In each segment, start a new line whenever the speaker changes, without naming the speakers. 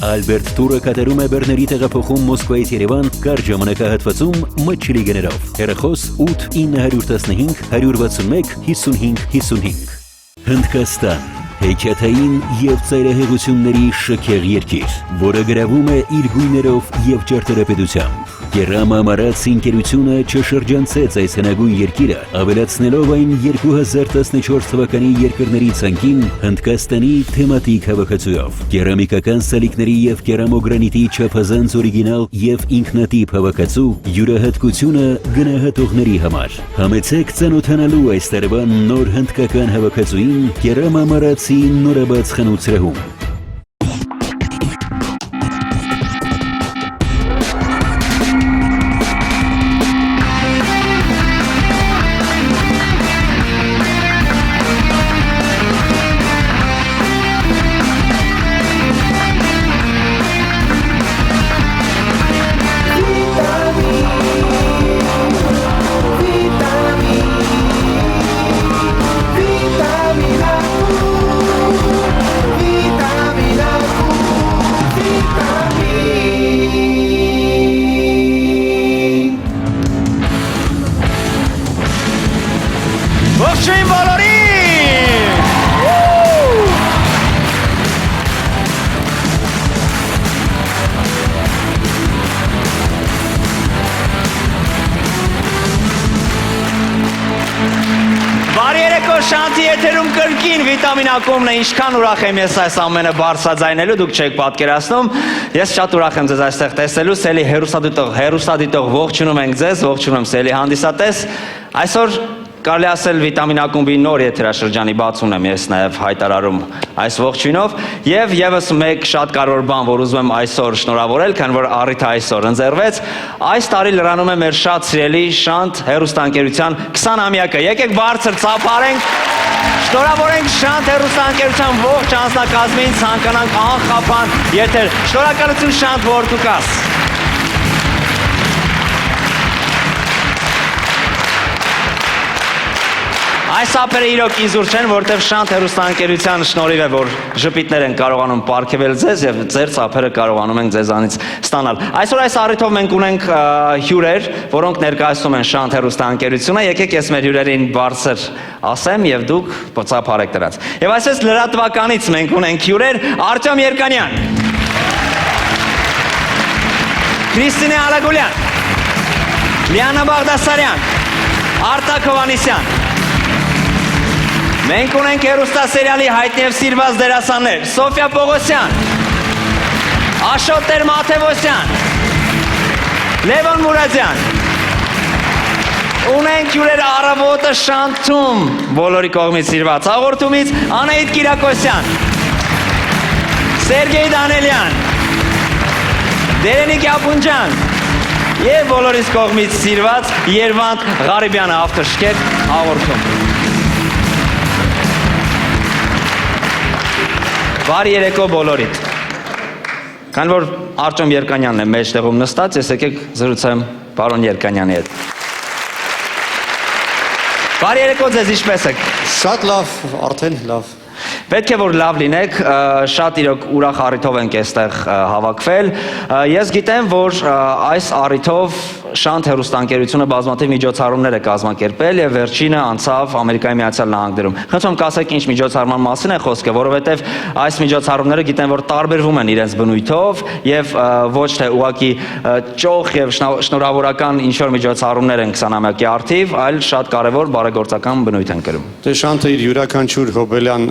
Ալբերտ Տուրը կատարում է բեռների տեղափոխում Մոսկվայից Երևան կարճ ժամանակահատվածում մտչելի գներով։ Հեռախոս 8 915 161 55 55։ Հնդկաստան, հեքիաթային և ծայրահեղությունների շքեղ երկիր, որը գրավում է իր գույներով և ճարտարապետությամբ։ Կերամա Մարացի ընկերությունը չշրջանցեց այս հնագույն երկիրը, ավելացնելով այն 2014 թվականի երկրների ցանկին Հնդկաստանի թեմատիկ հավաքածուով։ Կերամիկական սալիկների և կերամոգրանիտի չափազանց օրիգինալ և ինքնատիպ հավաքածու յուրահատկությունը գնահատողների համար։ Համեցեք ծանոթանալու այս տարվա նոր հնդկական հավաքածուին Կերամա Մարացի նորաբաց խանութ սրահում։
Շանթի եթերում կրկին վիտամին ակումն է, ինչքան ուրախ եմ ես այս ամենը բարձրաձայնելու, դուք չեք պատկերացնում, ես շատ ուրախ եմ ձեզ այստեղ տեսնելու, Սելի հեռուստադիտող ողջունում ենք ձեզ, ողջունում եմ Սելի հանդիսատես, այսօր կարելի ասել վիտամին ակումբի նոր եթերաշրջանի բացումն եմ ես նաև հայտարարում այս ողջույնով և ևս մեկ շատ կարևոր բան, որ ուզում եմ այսօր շնորհավորել, քանի որ առիթը այսօր ընձեռվեց, այս տարի լրանում է մեր շատ սիրելի Շանթ հեռուստաընկերության 20-ամյակը, եկեք բարձր ծափարենք, շնորհավորենք Շանթ հեռուստաընկերության ողջ անձնակազմին, ցանկանանք անխափան եթեր, շնորհակալություն Շանթ, որ դու կաս։ Այս ափերը իրոք իզուր չեն, որտեղ Շանթ հեռուստաընկերության շնորհիվ է, որ ժպիտներ են կարողանում պարգևել ձեզ և ձեր ծափերը կարողանում են ձեզանից ստանալ։ Այսօր այս առիթով մենք ունենք հյուրեր, որոնք ներկայացնում են Շանթ հեռուստաընկերությունը, եկեք ես մեր հյուրերին բարձր ասեմ և դուք ծափարեք դրանց։ Եվ այսպես լրատվականից մենք ունենք հյուրեր Արտյոմ Երկանյան, Քրիստինե Ալագուլյան, Լիանա Բաղդասարյան, Արտակ Հովհաննիսյան։ Մենք ունենք հեռուստասերիալի հայտնի և սիրված դերասաններ Սոֆյա Պողոսյան, Աշոտ Տեր-Մաթևոսյան, Լևոն Մուրադյան։ Ունենք հյուրեր առավոտը Շանթում բոլորի կողմից սիրված հաղորդումից Անահիտ Կիրակոսյան, Սերգեյ Դանելյան, Դերենիկ Յապունջյան և բոլորիս կողմից սիրված Երվանդ Ղարիբյանը ավտոշկետ հաղորդում։ Բարի երեկո բոլորիդ։ Քանի որ Արտյոմ Երկանյանն է մեջտեղում նստած, ես եկեք զրուցեմ պարոն Երկանյանի հետ։ Բարի երեկո ձեզ, ինչպես եք։
Շատ լավ, արդեն լավ։
Պետք է որ լավ լինեք, շատ իրոք ուրախ առիթով ենք այստեղ հավաքվել։ Ես գիտեմ, որ այս առիթով Շանթ հեռուստաընկերությունը բազմաթիվ միջոցառումներ է կազմակերպել և վերջինը անցավ Ամերիկայի Միացյալ Նահանգներում։ Խնդրում կասեք ինչ միջոցառման մասին է խոսքը, որովհետև այս միջոցառումները գիտեմ, որ տարբերվում են իրենց բնույթով և ոչ թե ուղղակի ճոխ և շնորհավորական ինչ-որ միջոցառումներ են 20-ամյակի առթիվ, այլ շատ կարևոր բարեգործական բնույթ են կրում։
Դե Շանթը իր յուրաքանչյուր հոբելյան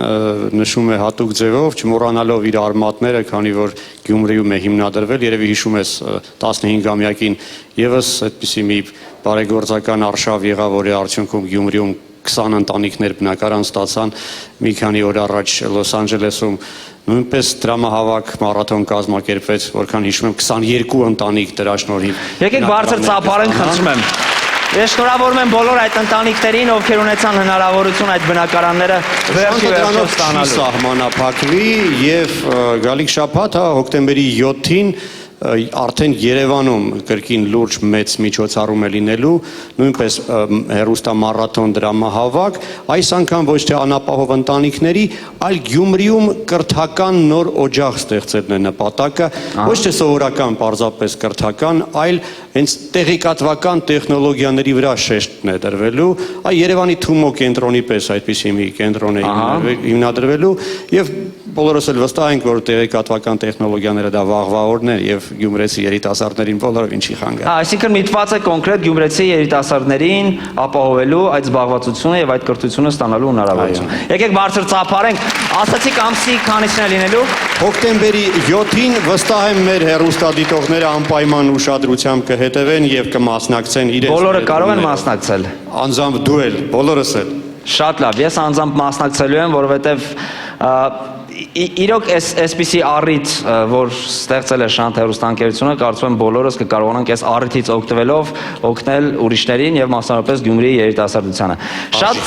նշում է հատուկ ձևով, չմոռանալով իր արմատները, քանի որ Գյումրիում է հիմնադրվել, երևի հիշում ես 15-ամյակին ևս այդպիսի մի բարեգործական արշավ եղավ, որի արդյունքում Գյումրիում 20 ընտանիքներ բնակարան ստացան, մի քանի օր առաջ Լոս Անջելեսում նույնպես դրամահավաք մարաթոն կազմակերպվեց, որքան հիշում եմ 22 ընտանիք դրա շնորհիվ։
Եկեք բարձր ծափարենք, խնդրում եմ։ Ես շնորհավորում եմ բոլոր այդ ընտանիքներին, ովքեր ունեցան հնարավորություն այդ բնակարանները վերջի վերջով ստանալու։
Սահմանափակվի և գալիք շաբաթ, հոկտեմբերի 7-ին արդեն Երևանում կրկին լուրջ մեծ միջոցառում է լինելու, նույնպես հեռուստամարաթոն դրամահավաք, այս անգամ ոչ թե անապահով ընտանիքների, այլ Գյումրիում կրթական նոր օջախ ստեղծելն է նպատակը, ոչ թե սովորական պարզապես կրթական, այլ հենց տեղեկատվական տեխնոլոգիաների վրա շեշտն է դրվելու, Երևանի Թումո կենտրոնի պես այդպիսի մի կենտրոն է հիմնադրվելու եւ բոլորս էլ վստահ ենք, որ տեղեկատվական տեխնոլոգիաները դա վաղվա օրն են եւ գյումրեցի երիտասարդներին բոլորովին չի խանգարի։
Այսինքն միտված է կոնկրետ գյումրեցի երիտասարդներին ապահովելու այդ զբաղվածությունը եւ այդ կրթությունը ստանալու հնարավորություն։ Եկեք բարձր ծափարենք, ասացիք ամսի քանիսն է լինելու։
Հոկտեմբերի 7-ին վստահ եմ մեր հեռուստադիտողները անպայման ուշադրությամբ կհետևեն եւ կմասնակցեն իրենց։
Բոլորը կարող են մասնակցել։
Անձամբ դու էլ, բոլորս էլ։
Շատ լավ, ես անձամբ մասնակցելու եմ, որովհետեւ իրոք այսպիսի առիթ, որ ստեղծել է Շանթ հեռուստաընկերությունը, կարծում եմ բոլորս կկարողանանք այս առիթից օգտվելով օգնել ուրիշներին եւ մասնավորապես Գյումրիի երիտասարդությանը։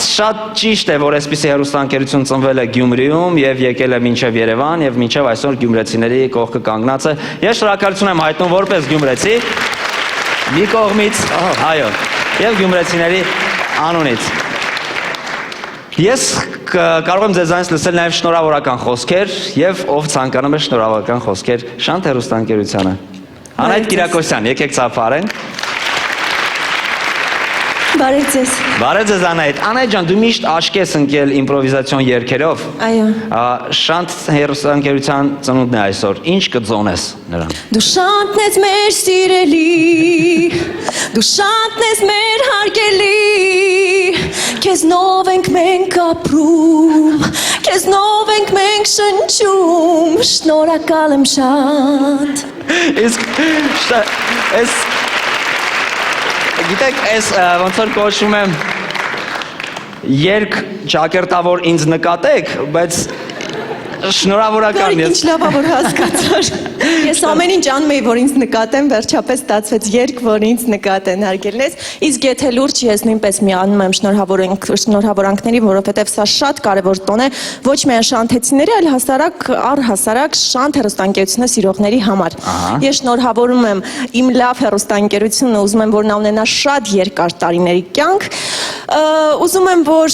Շատ ճիշտ է, որ այսպիսի հեռուստաընկերություն ծնվել է Գյումրիում եւ եկել է մինչեւ Երևան եւ մինչեւ այսօր գյումրեցիների կողքը կանգնած է։ Ես շնորհակալություն եմ հայտնում որպես գյումրեցի մի կողմից, այո, եւ գյումրեցիների անունից։ Ես կարող եմ ձեզանից լսել նաև շնորհավորական խոսքեր եւ ով ցանկանում է շնորհավորական խոսքեր Շանթ հեռուստաընկերությանը։ Անահիտ Կիրակոսյան, եկեք ծափարենք։
Բարև ձեզ։
Բարև ձեզ Անահիտ։ Անահիտ ջան, դու միշտ աչքի ես ընկել իմպրովիզացիոն երգերով։
Այո։
Շանթ հեռուստաընկերության ծնունդն է այսօր։ Ինչ կձոնես նրան։
Դու Շանթն ես մեր սիրելի, դու Շանթն ես մեր հարգելի, քեզնով ենք մենք ապրում, քեզնով ենք մենք շնչում, շնորհակալ եմ Շանթ։
Իսկ գիտեք, ոնց որ կոչվում է երգ ճակերտավոր ինձ նկատեք, բայց շնորհավորական
Ինչ լավ է որ հասկացար։ Ես ամեն ինչ անում էի, որ ինձ նկատեն, վերջապես ստացվեց երգ, որ ինձ նկատեն, հարգելն ես։ Իսկ եթե լուրջ ես նույնպես միանում եմ շնորհավորանքների, որովհետև սա շատ կարևոր տոն է, ոչ միայն շանթեցիների, այլ առհասարակ Շանթ հեռուստաընկերությունը սիրողների համար։ Ես շնորհավորում եմ իմ լավ հեռուստաընկերությունը, ուզում եմ, որ նա ունենա շատ երկար տարիների կյանք։ Ուզում եմ, որ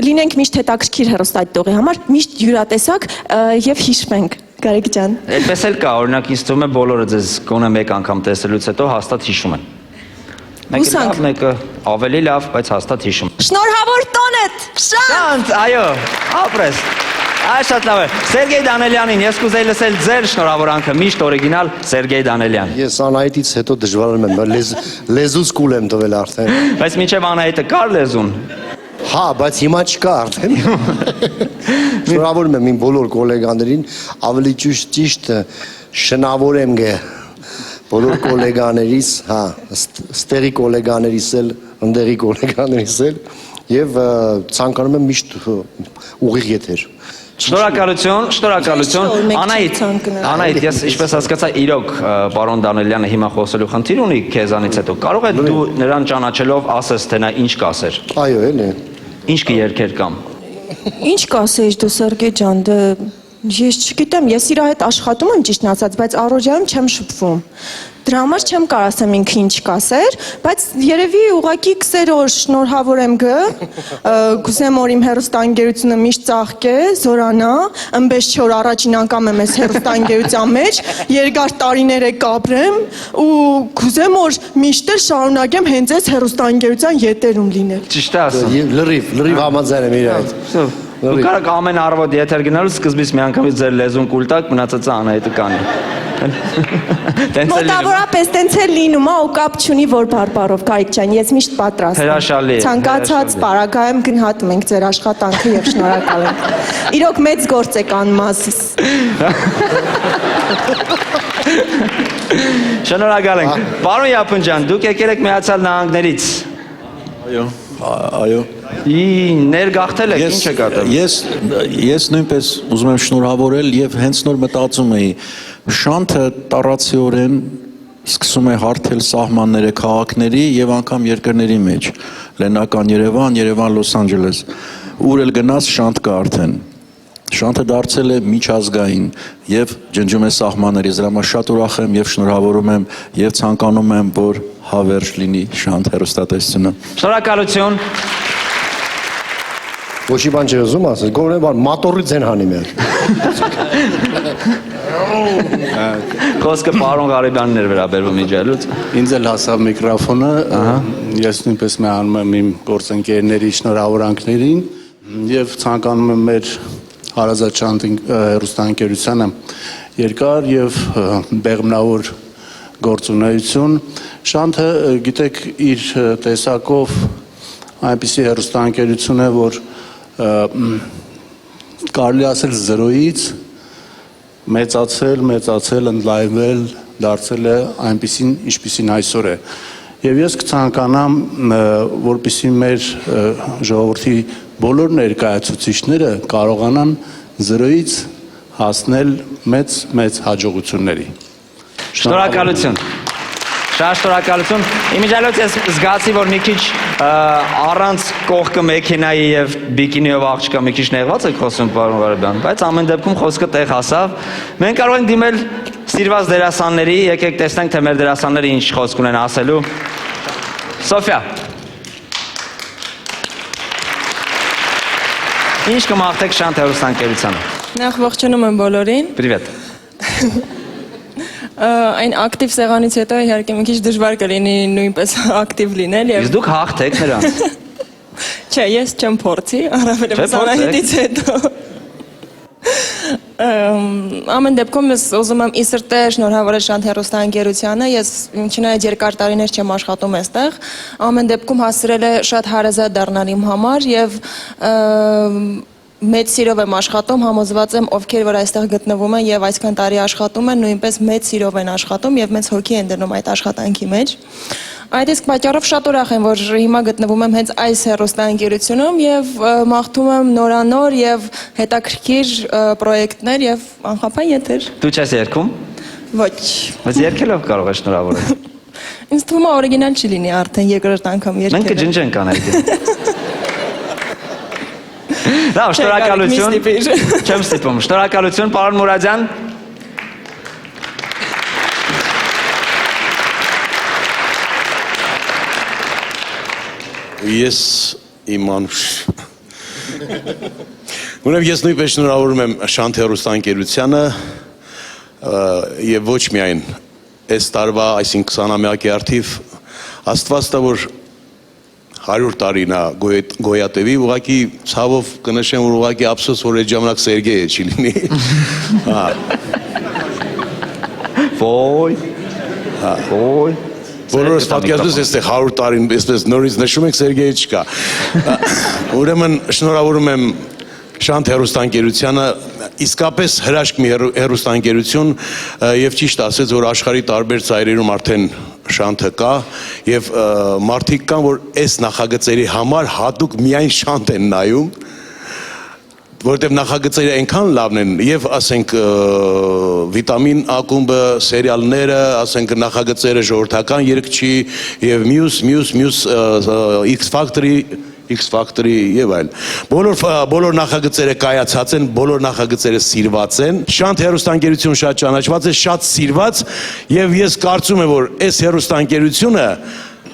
լինենք միշտ հետաքրքիր հեռուստադիտողի համար, միշտ յուրատեսակ եւ հիշվենք, Գարեգ ջան։
Այդպես էլ կա, օրինակ ինձ թվում է բոլորը ձեզ գոնե մեկ անգամ տեսելուց հետո հաստատ հիշում են։ Մեկը լավ, մեկը ավելի լավ, բայց հաստատ հիշում։
Շնորհավոր տոնդ, Շանթ։
Այո, ապրես։ Այ շատ լավ է։ Սերգեյ Դանելյանին ես կուզեի լսել ձեր շնորհավորանքը, միշտ օրիգինալ Սերգեյ Դանելյան։
Ես Անահիտից հետո դժվարանում եմ, լեզուս կուլ եմ տվել արդեն։
Բայց մինչև Անահիտը կար լեզուն։
Հա, բայց հիմա չկա արդեն։ Շնորհավորում եմ իմ բոլոր գոլեգաներին, ավելի ճիշտ շնորհավորեմ բոլոր գոլեգաներիս, հա, ստերի գոլեգաներիս էլ, ընդերի գոլեգաներիս էլ եւ ցանկանում եմ միշտ ուղիղ եթեր։
Շնորհակալություն։ Անահիտ, ես ինչպես հասկացա, իրոք պարոն Դանելյանը հիմա խոսելու խնդիր ունի քեզանից հետո։ Կարող է դու նրան ճանաչելով ասես, թե նա ինչ կասեր։
Այո, էլի։
Ինչ կերքեր կամ։
Ինչ կասեիր դու Սերգեյ ջան, ես չգիտեմ, ես իր հետ աշխատում եմ ճիշտն ասած, բայց առօրյայում չեմ շփվում։ Դրա համար չեմ կարող ասեմ ինքը ինչ կասեր, բայց երևի ուղակի կսեր որ շնորհավոր եմ գուզեմ որ իմ հեռուստաընկերությունը միշտ ծաղկե, զորանա, ըմբես չոր առաջին անգամ եմ ես հեռուստաընկերության մեջ, երկար տարիներ է կապրեմ ու գուզեմ որ միշտ էլ շարունակեմ հենց այս հեռուստաընկերության ետերում լինել։
Ճիշտ է ասում։
Լրիվ համաձայն եմ իր հետ։
Դու կարող ամեն առավոտ եթեր գնալու սկզբից միանգամից ձեր լեզուն կուլ տակ, մնացածը Անահիտը կանի։
Մոտավորապես տենց է լինում, ու կապ չունի որ բարբարով Գարեգ ջան, ես միշտ պատրաստ եմ։
Հրաշալի է։
Ցանկացած պարագայում գնահատում ենք ձեր աշխատանքը եւ շնորհակալ ենք։ Իրոք մեծ գործ եք անում ասես։
Շնորհակալ ենք։ Պարոն Յապոն ջան, դուք եկել եք Միացյալ Նահանգներից։
Այո։
Ներգաղթել եք, ինչ եք ատել։
Ես նույնպես ուզում եմ շնորհավորել եւ հենց նոր մտածում էի Շանթը տարածիորեն սկսում է հարթել սահմանները քաղաքների եւ անգամ երկրների մեջ։ Լենական Երևան, Երևան Լոս Անջելես։ Ուր էլ գնաց Շանթ կա արդեն։ Շանթը դարձել է միջազգային եւ ջնջում է սահմաններ։ Ես դրա համար շատ ուրախ եմ եւ շնորհավորում եմ եւ ցանկանում եմ, որ հավերժ լինի Շանթ հեռուստատեսությունը։
Շնորհակալություն։
Ոչի բան չի ուզում ասել, գոնե բան մատորից են հանի մեր։
Խոսքը պարոն Ղարիբյանն էր վերաբերվում իջելուց։
Ինձ էլ հասավ միկրոֆոնը, ես նույնպես միանում եմ իմ գործընկերների շնորհավորանքներին եւ ցանկանում եմ մեր հարազատ Շանթ հեռուստաընկերությանը երկար եւ բեղմնավոր գործունեություն։ Շանթը, գիտեք, իր տեսակով այնպիսի հեռուստաընկերություն է, որ կարելի ասել զրոյից մեծացել, ընդլայնվել, դարձել է այնպիսին, ինչպիսին այսօր է։ Եվ ես կցանկանամ, որպեսզի մեր ժողովրդի բոլոր ներկայացուցիչները կարողանան զրոյից հասնել մեծ հաջողությունների։
Շնորհակալություն։ Շատ շնորհակալություն։ Իմիջիայլոց ես զգացի, որ մի քիչ առանց կողքը մեքենայի եւ բիկինիով աղջկա մի քիչ նեղված եք խոսում, պարոն Ղարիբյան, բայց ամեն դեպքում խոսքը տեղ հասավ։ Մենք կարող ենք դիմել սիրված դերասանների, եկեք տեսնենք, թե մեր դերասանները ինչ խոսք ունեն ասելու։ Սոֆիա։ Ինչ կմաղթեք Շանթ հեռուստաընկերությանը։
Նախ ողջունում եմ բոլորին։
Պրիվետ։
Այն ակտիվ սեղանից հետո իհարկե մի քիչ դժվար կլինի նույնպես ակտիվ լինել եւ
Իսկ դուք հաղթեք նրանց։
Չէ, ես չեմ փորձի, առավելևս Անահիտից հետո։ Ամեն դեպքում ես ուզում եմ ի սրտե շնորհավորել Շանթ հեռուստաընկերությանը, ես չնայած երկար տարիներ չեմ աշխատում այստեղ, ամեն դեպքում հասցրել է շատ հարազատ դառնալ իմ համար եւ մեծ սիրով եմ աշխատում, համոզված եմ, ովքեր որ այստեղ գտնվում են եւ այսքան տարի աշխատում են, նույնպես մեծ սիրով են աշխատում եւ մեծ հոգի են դնում այդ աշխատանքի մեջ։ Այդ իսկ պատճառով շատ ուրախ եմ, որ հիմա գտնվում եմ հենց այս հեռուստաընկերությունում եւ մաղթում եմ նորանոր եւ հետաքրքիր պրոյեկտներ եւ անխափան եթեր։
Դու չես երգում։
Ոչ։
Բայց երգելով կարող ես շնորհավորել։
Ինձ թվում է օրիգինալ չի լինի արդեն երկրորդ անգամ երգել։
Մենք կջնջենք Անահիտին։ Լավ, շնորհակալություն։ Չեմ ստիպում։ Շնորհակալություն, պարոն Մուրադյան։
Ես իմ անուշ։ Ուրեմն ես նույնպես շնորհավորում եմ Շանթ հեռուստաընկերությանը եւ ոչ միայն այս տարվա, այսինքն 20-ամյակի արդիվ Աստված տա, որ 100 տարին է գոյատևի, ուղղակի ցավով կնշեմ, որ ուղղակի ափսոս, որ այդ ժամանակ Սերգեյը չի լինի։
Ոյ։
Բոլորս պատկերացնում այստեղ 100 տարին այսպես նորից նշում ենք, Սերգեյը չկա։ Ուրեմն շնորհավորում եմ Շանթ հեռուստաընկերությանը, իսկապես հրաշք մի հեռուստաընկերություն եւ ճիշտ ասեց, որ աշխարհի տարբեր ծայրերում արդեն Շանթը կա եւ մարդիկ կան, որ այս նախագծերի համար հատուկ միայն Շանթ են նայում, որտեղ նախագծերը այնքան լավն են եւ ասենք վիտամին ակումբը, սերիալները, ասենք նախագծերը ժողովրդական երգչի եւ մյուս X Factory եւ այլ։ Բոլոր նախագծերը կայացած են, բոլոր նախագծերը սիրված են։ Շանթ հեռուստաընկերություն շատ ճանաչված է, շատ սիրված եւ ես կարծում եմ, որ այս հեռուստաընկերությունը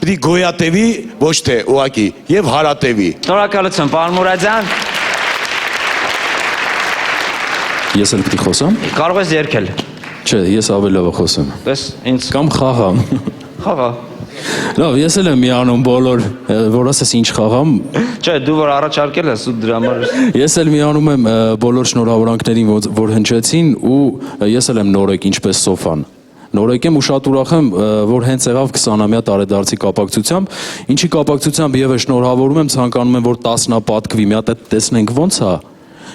պիտի գոյատևի, ոչ թե ուղղակի եւ հարատևի։
Շնորհակալություն, պարոն Մուրադյան։
Ես էլ պիտի խոսամ։
Կարող ես երգել։
Չէ, ես ավելի լավ խոսեմ։
Պես ինձ
Կամ խաղամ։
խաղա։
Լավ, ես էլ եմ միանում բոլոր, որ ասես ինչ խաղամ։
Չէ, դու որ առաջարկել ես ու դրա համար
Ես էլ միանում եմ բոլոր շնորհավորանքներին, որ հնչեցին ու ես էլ եմ նորեկ ինչպես Սոֆան։ Նորեկ եմ ու շատ ուրախ եմ, որ հենց եղավ 20-ամյա տարեդարձի կապակցությամբ, ինչի կապակցությամբ եւս շնորհավորում եմ, ցանկանում եմ, որ 10-նա պատկվի, մի հատ տեսնենք ոնց է։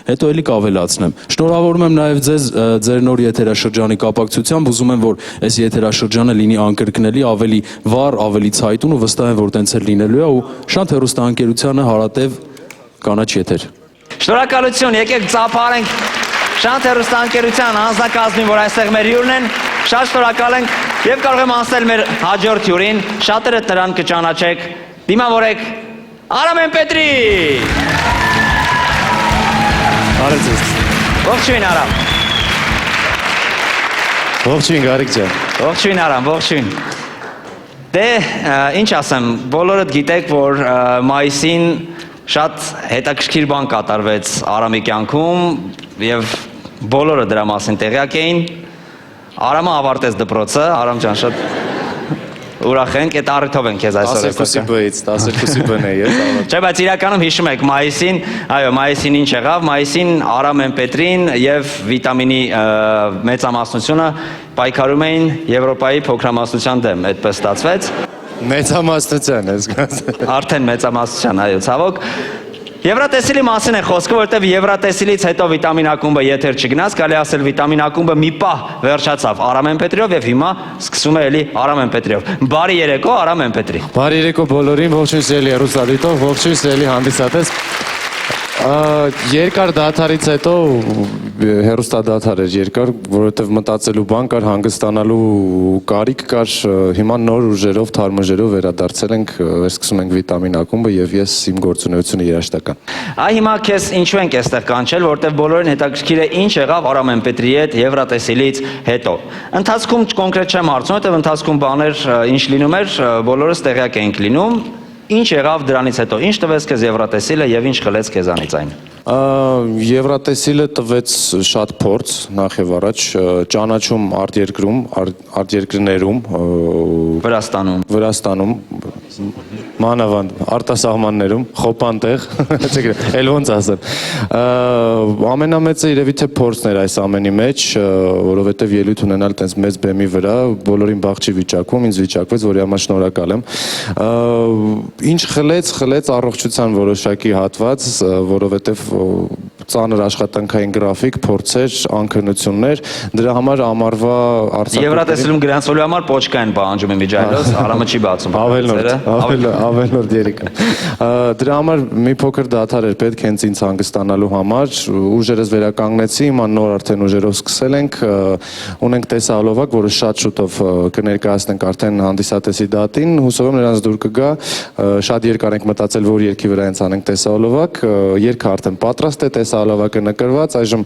Հետո էլի կավելացնեմ։ Շնորհավորում եմ նաև ձեզ ձեր նոր եթերաշրջանի կապակցությամբ, ուզում եմ, որ այս եթերաշրջանը լինի անկրկնելի, ավելի վառ, ավելի ցայտուն ու վստահ եմ, որ տենց էլ լինելու է ու Շանթ հեռուստաընկերությանը հարատև կանաչ եթեր։
Շնորհակալություն, եկեք ծափարենք Շանթ հեռուստաընկերության անձնակազմին, որ այստեղ մեր հյուրն են։ Շատ շնորհակալ ենք եւ կարող եմ անցնել մեր հաջորդ հյուրին։ Շատերը նրան կճանաչեք։ Դիմավորեք Արամեն Պետրի։
Արեցես։
Ողջույն Արամ։
Ողջույն Գարիկ ջան։
Ողջույն Արամ, ողջույն։ Դե, ինչ ասեմ, բոլորդ գիտեք, որ մայիսին շատ հետաքրքիր բան կատարվեց Արամի կյանքում եւ բոլորը դրա մասին տեղյակ էին։ Արամը ավարտեց դպրոցը, Արամ ջան, շատ ուրախ ենք, այդ առիթով ենք քեզ այսօր։
12-ի բից, 12-ի բն է, ես ավարտ։
Չէ, բայց իրականում հիշում եք մայիսին, այո, մայիսին ինչ եղավ, մայիսին Արամեն Պետրին եւ վիտամինի մեծամասնությունը պայքարում էին Եվրոպայի փոքրամասնության դեմ, այդպես ստացվեց։
Մեծամասնության, ես գազ։
Արդեն մեծամասնության, այո, ցավոք։ Եվրատեսիլի մասին է խոսքը, որտեղ Եվրատեսիլից հետո վիտամին ակումբը եթեր չգնաց, կարելի ասել վիտամին ակումբը մի պահ վերջացավ Արամեն Պետրիով եւ հիմա սկսում է էլի Արամեն Պետրիով։ Բարի երեկո Արամեն Պետրի։
Բարի երեկո բոլորին, ողջույն սիրելի հեռուստադիտող, ողջույն սիրելի հանդիսատես։ Երկար դադարից հետո հեռուստադադար էր երկար, որովհետև մտածելու բան կար, հանգստանալու կարիք կար, հիմա նոր ուժերով, թարմ ուժերով վերադարձել ենք, վերսկսում ենք վիտամին ակումբը եւ ես իմ գործունեությունը երաշտական։
Այ հիմա քեզ ինչու ենք այստեղ կանչել, որտեղ բոլորին հետաքրքիր է ինչ եղավ Արամեն Պետրի հետ Եվրատեսիլից հետո։ Ընթացքում կոնկրետ չեմ հարցնում, որտեղ ընթացքում բաներ ինչ լինում էր, բոլորս տեղյակ էինք լինում։ Ինչ եղավ դրանից հետո, ինչ տվեց քեզ Եվրատեսիլը եւ ինչ խլեց քեզանից այն։
Եվրատեսիլը տվեց շատ փորձ, նախ եւ առաջ ճանաչում արտերկրներում, Վրաստանում, մանավանդ արտասահմաններում, խոպանտեղ, էլ ոնց ասեմ։ Ամենամեծը իրևի թե փորձն էր այս ամենի մեջ, որովհետեւ ելույթ ունենալ տենց մեծ բեմի վրա, բոլորին բախ չի վիճակվում, ինձ վիճակվեց, որի համար շնորհակալ եմ։ Ինչ խլեց առողջության որոշակի հատված, որովհետեւ ծանր աշխատանքային գրաֆիկ, փորձեր, անքնություններ, դրա համար ամառվա արձակուրդը
Եվրատեսիլում գրանցվելու համար պոչկա են պահանջում իմիջայլոց, Արամը չի բացում։
Ավելորդ երիկա։ Դրա համար մի փոքր դադար էր պետք հենց ինձ հանգստանալու համար, ուժերս վերականգնեցի, հիմա նոր արդեն ուժերով սկսել ենք, ունենք տեսահոլովակ, որը շատ շուտով կներկայացնենք արդեն հանդիսատեսի դատին, հուսով եմ նրանց դուր կգա, շատ երկար ենք մտածել, որ երգի վրա հենց անենք տեսահոլովակ, երգը արդեն պատրաստ է, տեսահոլովակը նկարված, այժմ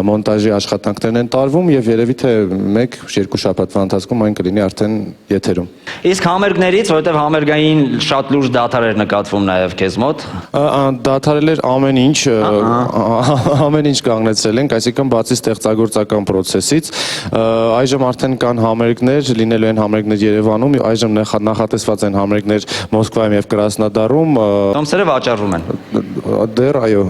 մոնտաժի աշխատանքներն են տարվում եւ երևի թե 1-2 շաբաթվա ընթացքում այն կլինի արդեն եթերում։
Իսկ համերգներից, որովհետեւ համերգային շատ լուրջ դադար էր նկատվում նաեւ քեզ մոտ։
Դադարել էր ամեն ինչ կանգնեցրել ենք, այսինքն բացի ստեղծագործական process-ից, այժմ արդեն կան համերգներ, լինելու են համերգներ Երևանում, այժմ նախատեսված են համերգներ Մոսկվայում եւ Կրասնոդարում։
Տոմսերը վաճառվում են։
Դեռ այո։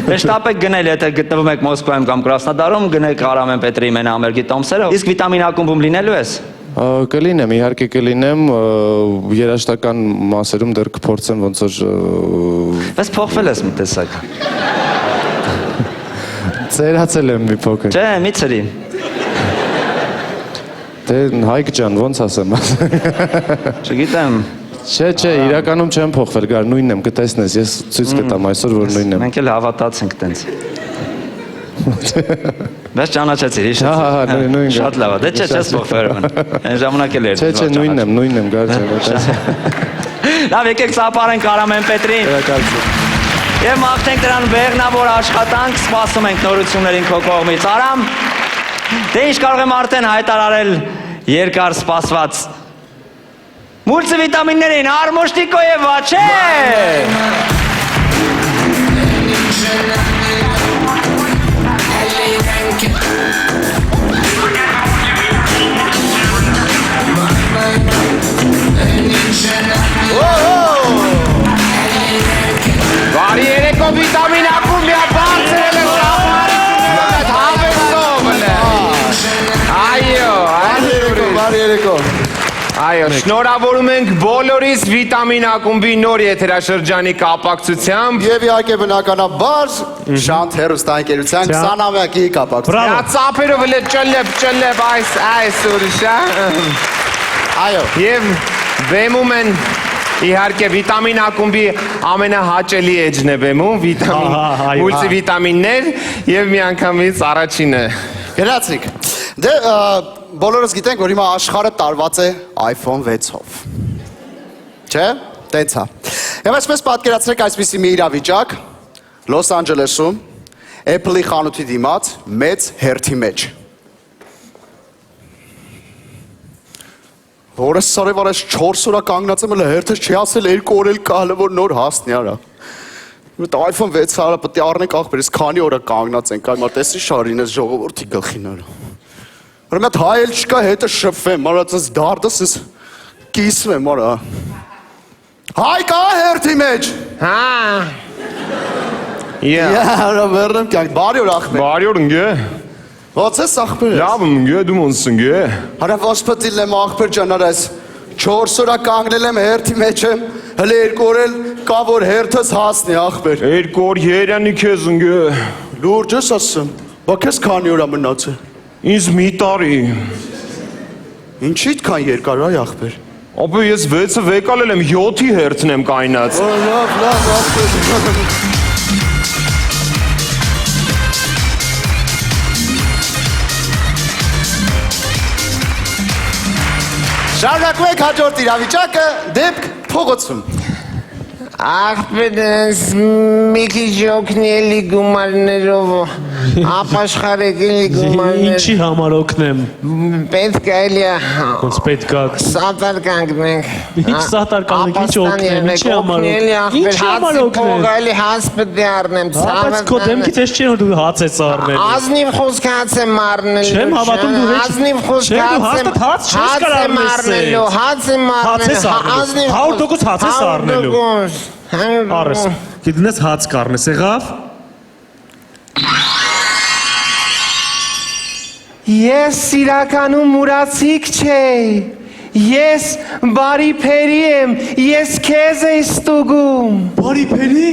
Դե շտապեք գնել, եթե գտնվում եք Մոսկվայում կամ Կրասնոդարում, գնեք Արամեն Պետրի մենահամերգի տոմսերը։ Իսկ վիտամին ակումբում լինելու ես։
Կլինեմ, իհարկե կլինեմ, երաշտական մասերում դեռ կփորձեմ ոնց որ
Բայց փոխվել ես մի տեսակ։
ծերացել եմ մի փոքր։
Չէ, մի ծրի։
Դե Հայկ ջան, ոնց ասեմ։
Չգիտեմ։
Չէ, իրականում չեմ փոխվել, գար նույնն եմ, կտեսնես, ես ցույց կտամ այսօր, որ նույնն եմ։
Մենք էլ հավատացինք տենց։ Բայց ճանաչեցիր, հիշեցի։
նույն։
Շատ լավ է, դե չէ, չես փոխվել ուրեմն։ Այն ժամանակ էլ էր։
Չէ, նույնն եմ, գար չէ։
Լավ, եկեք ծափարենք Արամեն Պետրին։ Եվ մաղթենք նրան բեղնավոր աշխատանք, սպասում ենք նորություններին քո կողմից։ Արամ, դե ինչ կարող եմ արդեն հայտարարել երկար սպասված մուլտիվիտամիններին Արմոշտիկո եւ Վաչե։
Բարի երեկո վիտամին ակումբի բարձրել է սապարը հավեսով Այո, բարի երեկո Այո, շնորհավորում ենք բոլորիս վիտամին ակումբի նոր եթերաշրջանի կապակցությամբ
Եվ իհարկե բնականաբար Շանթ հեռուստաընկերության 20-ամյակի կապակցությամբ
Ծափերով էլ ճլեփ այս ուրիշա
Այո
Եվ բեմում են իհարկե վիտամին ակումբի ամենահաճելի էջն է բեմում մուլտիվիտամիններ եւ միանգամից առաջինը
Գնացիք Դե բոլորս գիտենք, որ հիմա աշխարհը տարված է iPhone 6-ով Չէ, տենց է Եվ այսպես պատկերացրեք այսպիսի մի իրավիճակ Լոս Անջելեսում
Apple-ի խանութի դիմաց մեծ հերթի մեջ։ Որս սարև արես 4 օրա կանգնած եմ, հերթս չի ասել 2 օր էլ կա, հələ որ նոր հասնի արա։ Մտ iPhone 6 արա պետք է առնենք ախպեր, ես քանի օրա կանգնած ենք, այ տեսի շարին ես ժողովրդի գլխին արա։ Որ մտ հայ էլ չկա, հետը շփվեմ, արածս դարդս ես կիսվեմ արա։ Հայ կա հերթի մեջ։
Հա։
Արա վերնեմ կյանք, բարի օր ախպեր։
Բարի օր ընկե։
Ո՞նց ես ախպեր։
Լավ ընկե, դու ոնց ընկե։
Արա ոսպտիլն եմ ախպեր ջան, արա ես 4 օրա կանգնել եմ հերթի մեջ եմ, հələ 2 օր էլ կա որ հերթս հասնի ախպեր։
2 օր երանի քեզ ընկե։
Լուրջ ես ասում, բա քեզ քանի օրա մնացել։
Ինձ մի տարի։
Ինչի՞ այդքան երկար այ ախպեր։
Ապա ես 6-ը վեկալել եմ, 7-ի հերթն եմ կայնած։
Լավ, ախպեր։ Շարունակվեք հաջորդ իրավիճակը, դեպք փողոցում։
Ախպերս մի քիչ օգնելի գումարներով, ապաշխարեկելի գումարներ։
Ինչի համար օգնեմ։
Պետք է էլի
Ոնց պետք է։
սատար կանգնենք։
Ինչ սատար կանգնենք, ինչ օգնեմ, ինչի համար օգնեմ։ Ինչի համար օգնեմ։
Էլի հաց պետք է առնեմ,
Բայց քո դեմքից էս չի որ դու հաց ես առնել։
Ազնիվ խոսք հաց եմ առնել։
Չեմ հավատում դու հետ։
Ազնիվ խոսք
հաց եմ առնելու։
Հաց եմ առնելու, ազնիվ
100% հաց ես առնելու։ Արես, գիտես հաց կառնես, եղավ։
Ես իրականում մուրացիկ չէի, ես բարի փերի եմ, ես քեզ էի ստուգում։
Բարի փերի։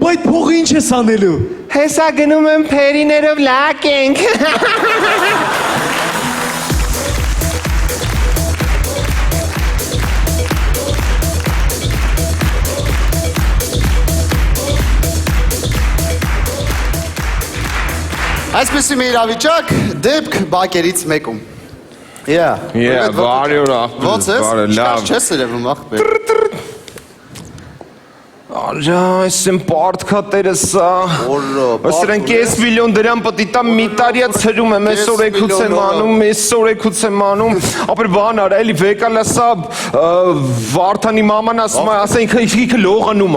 Բայց փողը ինչ ես անելու։
Հեսա գնում եմ փերիներով լակենք։
Այսպեսի մի իրավիճակ, դեպք բակերից մեկում։
Բարի օր ախպեր։
Ոնց ես, շկաս չես երևում ախպեր։
Արջա, այս եմ պարտքատերը սա։ Ասրեն կես միլիոն դրամ պտի տա մի տարիա ցրում եմ, ես օրեքուց եմ անում, ապր բան արա, էլի վեկալա սա Վարդանի մաման ասում է, ասա ինքը լողանում,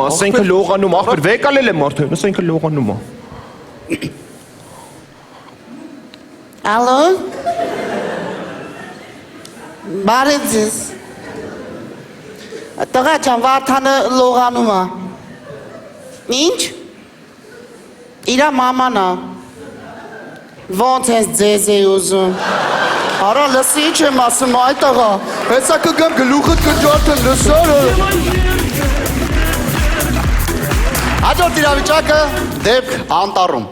ախպեր վեկալել եմ արդեն, ասա ինքը լողանում է։
Ալո։ Բարև ձեզ։ Տղա ջան, Վարդանը լողանում է։ Ինչ։ Իրա մաման է։ Ոնց ես ձեզ էի ուզում։
Արա լսի ինչ եմ ասում այ տղա։ Հեսա կգամ գլուխդ կջարդեմ լսարը։ Հաջորդ իրավիճակը դեպք անտառում։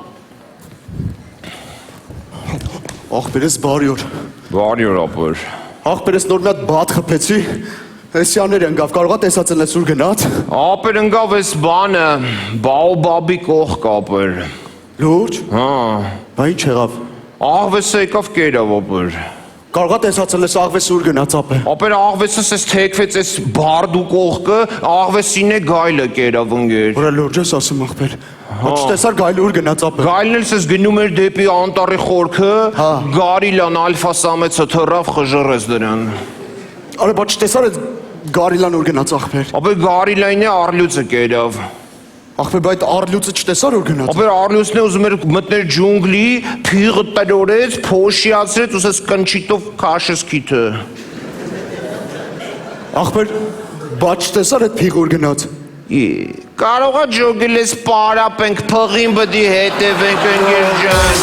Ախպերս բարի օր։
Բարի օր ապեր։
Ախպերս նոր մի հատ բաթ խփեցի։ Էսյաններ ընկավ, կարողա տեսածել ես ուր գնաց։
Ապեր ընկավ էս բանը, բաոբաբի կողք ապեր։
Լուրջ։
Հա։
Բա ինչ եղավ։
Աղվեսը եկավ կերավ ապեր։
Կարողա տեսածել ես աղվեսը ուր գնաց ապեր։
Ապեր աղվեսս էս թեքվեց էս բարդու կողքը, աղվեսին է գայլը կերավ ընկեր։
Որա լուրջ ես ասում ախպեր։ Ոչ տեսար գայլը ուր գնաց ապեր։
Գայլն էլ էս գնում էր դեպի անտառի խորքը, Գարիլան ալֆա սամեցը թռավ խժռեց դրան։
Արա բաց տեսար է Գարիլան ուր գնաց ախպեր։
Ապեր Գարիլայնի արլյուծը կերավ։
Ախպեր բայց արլյուծը չտեսար ուր գնաց։
Ապեր արլյուծն է ուզում էր մտնել ջունգլի, փիղը տրորեց, փոշիացրեց, ուսես կնչիտով քաշեց քիթը։
Ախպեր բաց տեսար այդ փիղ ուր գնաց։
Կարողա ջոգել ես պարապենք, փղին բդի հետևենք ընկեր ջան։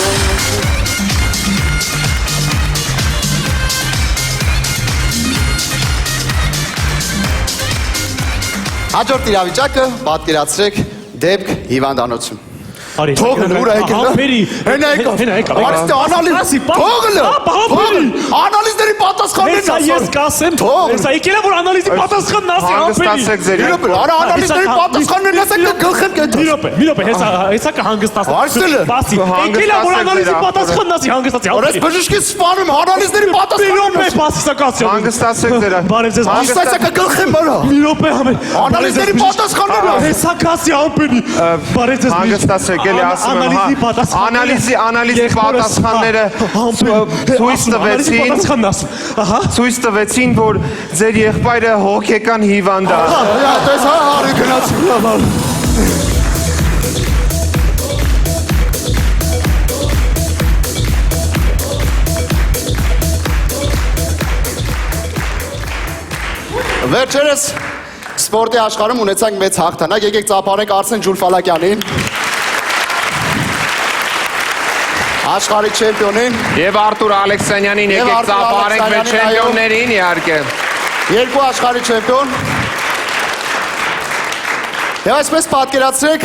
Հաջորդ իրավիճակը պատկերացրեք դեպք հիվանդանոցում։
Արի,
Թողն ուր եկել։
Համբերի։
Հենա եկա։
Հենա եկա։
Արստե անալիզ։ Թողն։ Անալիզների պատասխաններն
Հեսա ես կասեմ, հեսա եկել է որ անալիզի պատասխանն ասի
Հանգստացեք ձեր
Իրոք, արա անալիզների պատասխաններն ասեք գլխեմ կետ։
մի րոպե, հեսա կհանգստացի։
Արստելը։
Բասի, եկել է որ անալիզի պատասխանն ասի, հանգստացի։
Որես բժշկի սպանում անալիզների
Մի
պատասխաններն
րոպե, բասի սա կասի։
Հանգստացեք ձեր։
Բարև ձեզ։
Ասացա գլխեմ բարա։
Մի րոպե համե։
Անալիզների պատասխաններն
Հեսա կասի ամպերի։ Բարև ձեզ։
Հանգստացեք, էլի ասում եմ, անալիզի պատասխանները ցույց տվեցին, որ ձեր եղբայրը հոգեկան հիվանդ է։
Տես հարի գնաց։ Վերջերս սպորտի աշխարհում ունեցանք մեծ հաղթանակ, եկեք ծափարենք Արսեն Ջուլֆալակյանին։ Աշխարհի չեմպիոնին
Եվ Արտուր Ալեքսանյանին եկեք ծափարենք մեր չեմպիոններին իհարկե։
երկու աշխարհի չեմպիոն։ Եվ այսպես պատկերացրեք,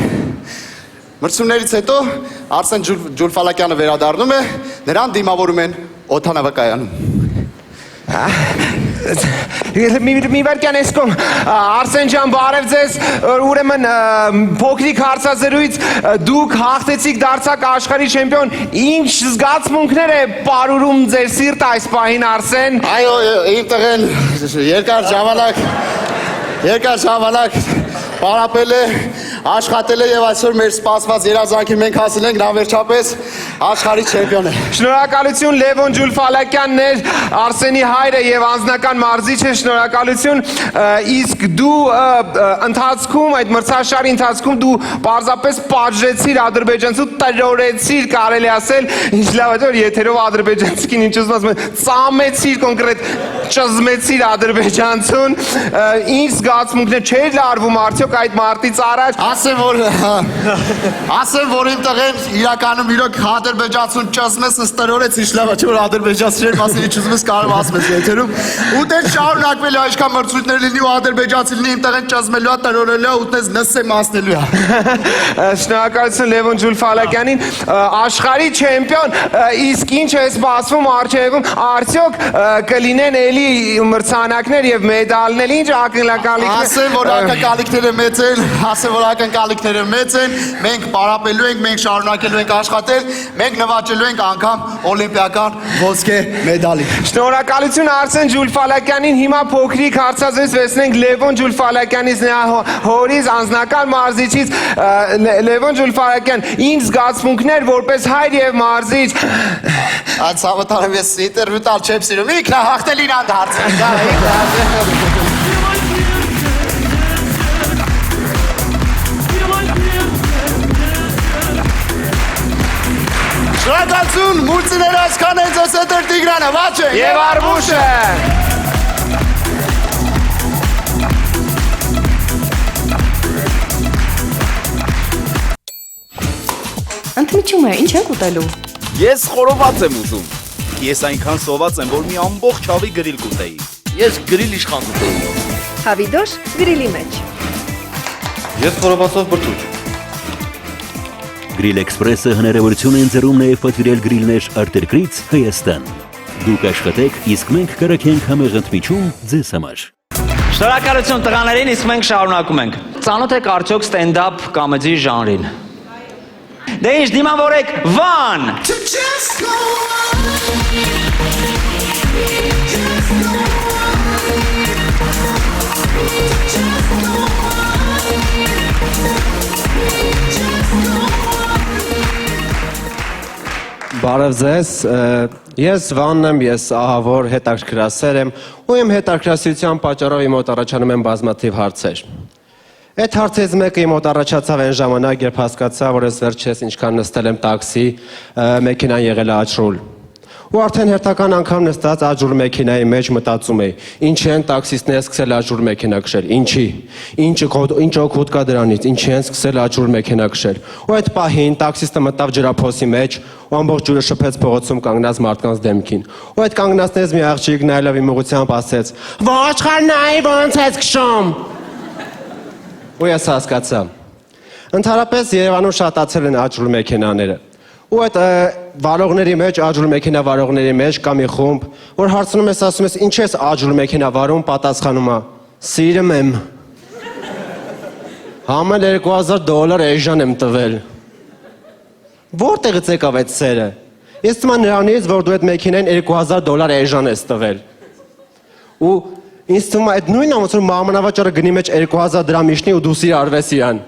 մրցումներից հետո Արսեն Ջուլֆալակյանը վերադառնում է, նրան դիմավորում են օդանավակայանում։
Մի վարկյան էսկոմ, Արսեն ջան, բարև ձեզ, ուրեմն փոքրիկ հարցազրույց, դուք հաղթեցիք դարձաք աշխարհի չեմպիոն, ինչ զգացմունքներ է պարուրում ձեր սիրտը այս պահին Արսեն։
Այո, իմ տղեն երկար ժամանակ պարապել է, աշխատել է եւ այսօր մեր սպասված երազանքի մենք հասել ենք, նա վերջապես աշխարհի չեմպիոն է։
Շնորհակալություն Լևոն Ջուլֆալակյանն էր Արսենի հայրը եւ անձնական մարզիչը, շնորհակալություն, իսկ դու ընթացքում այդ մրցաշարի ընթացքում դու պարզապես պատժեցիր ադրբեջանցու տրորեցիր կարելի ասել, ինչ լավ է որ եթերով ադրբեջանցին ինչ ուզում ասում ծամեցիր կոնկրետ ճզմեցիր ադրբեջանցուն, ինչ զգացմունքներ չէր լարվում արդյոք այդ մարտից առաջ։
Ասեմ, որ իմ տղեն իրականում իրոք ադրբեջանցուն ճզմես ըստրորեց, ինչ լավ է, չէ որ ադրբեջանցիներ մասին ինչ ուզում ես կարող ասես եթերում։ Ու դե շարունակվել է այսքան մրցույթներ լինի ու ադրբեջանցի լինի, իմ տղեն ճզմելու է, տրորելու է, ուտես նսեմ ասնելու է։
Շնորհակալություն Լևոն Ջուլֆալակյանին, աշխարհի չեմպիոն, իսկ ինչ է սպասվում արժևում, արդյոք կլինեն էլի մրցանակներ եւ մեդալներ, ինչ
ակնկալիքները մեծ են, մենք պարապելու ենք, մենք շարունակելու ենք աշխատել, մենք նվաճելու ենք անգամ օլիմպիական ոսկե մեդալի։
Շնորհակալություն Արսեն Ջուլֆալակյանին, հիմա փոքրիկ հարցազրույց վերցնենք Լևոն Ջուլֆալակյանից, նրա հորից անձնական մարզիչից։ Լևոն Ջուլֆալակյան, ինչ զգացմունքներ որպես հայր եւ մարզիչ։
Ցավոթարեմ ես ինտերվյու տալ չեմ սիրում, ինքն հաղթել իրան դարձել։ Շնորհակալություն, մուրցիները այսքան են ձեզ հետ էր Տիգրանը, Վաչը
եւ Արմուշը։
Ընդմիջում է, ինչ եք ուտելու։
Ես խորոված եմ ուզում։ Ես այնքան սոված եմ, որ մի ամբողջ հավի գրիլ կուտեի։ Ես գրիլ իշխան կուտեի։
Հավիդոշ գրիլի մեջ։
Ես խորովածով բրդուճ։
Գրիլ Էքսպրեսը հնարավորություն են ձեռում նաև պատվիրել գրիլներ արտերկրից Հայաստան։ Դուք աշխատեք, իսկ մենք կրակենք համեղ ընդմիջում ձեզ համար։
Շնորհակալություն տղաներին, իսկ մենք շարունակում ենք։ Ծանոթ եք արդյոք ստենդափ կոմեդի ժանրին։ Դե ինչ դիմավորեք Վան։
Բարև ձեզ, ես Վանն եմ, ես ահավոր հետաքրքրասեր եմ ու իմ հետաքրքրասիրության պատճառով իմ մոտ առաջանում են բազմաթիվ հարցեր։ Այդ հարցերից մեկը իմ մոտ առաջացավ այն ժամանակ, երբ հասկացա, որ ես վերջերս ինչքան նստել եմ տաքսի, մեքենան եղել է աչրուլ։ Ու արդեն հերթական անգամ նստած աչրուլ մեքենայի մեջ մտածում էի, ինչ են տաքսիստները սկսել աչրուլ մեքենա քշել, ինչի, ինչ օգուտ կա դրանից, ինչի են սկսել աչրուլ մեքենա քշել։ Ու այդ պահին տաքսիստը մտավ ջրափոսի մեջ ու ամբողջ ջուրը շփեց փողոցում կանգնած մարդկանց դեմքին։ Ու այդ կանգնածներից մի աղջիկ նայելով իմ ուղղությամբ ասեց. «Ոչխար նայի ոնց ես քշում»։ Ու ես հասկացա։ Ընդհանրապես Երևանում շատացել են աճուրլ մեքենաները։ Ու այդ վարողների մեջ, աճուրլ մեքենա վարողների մեջ կա մի խումբ, որ հարցնում ես, ասում ես, ինչ ես աճուրլ մեքենա վարում, պատասխանում է. Սիրում եմ։ Համել $2000 էժան եմ տվել։ Որտեղից եկավ այդ սերը։ Ես թվում է նրանից, որ դու այդ մեքենային $2000 էժան ես տվել։ Ու ինձ թվում է այդ նույնն է, ոնց որ մանավաճառը գնի մեջ $2000 իշնի ու դու սիրարվես իրան։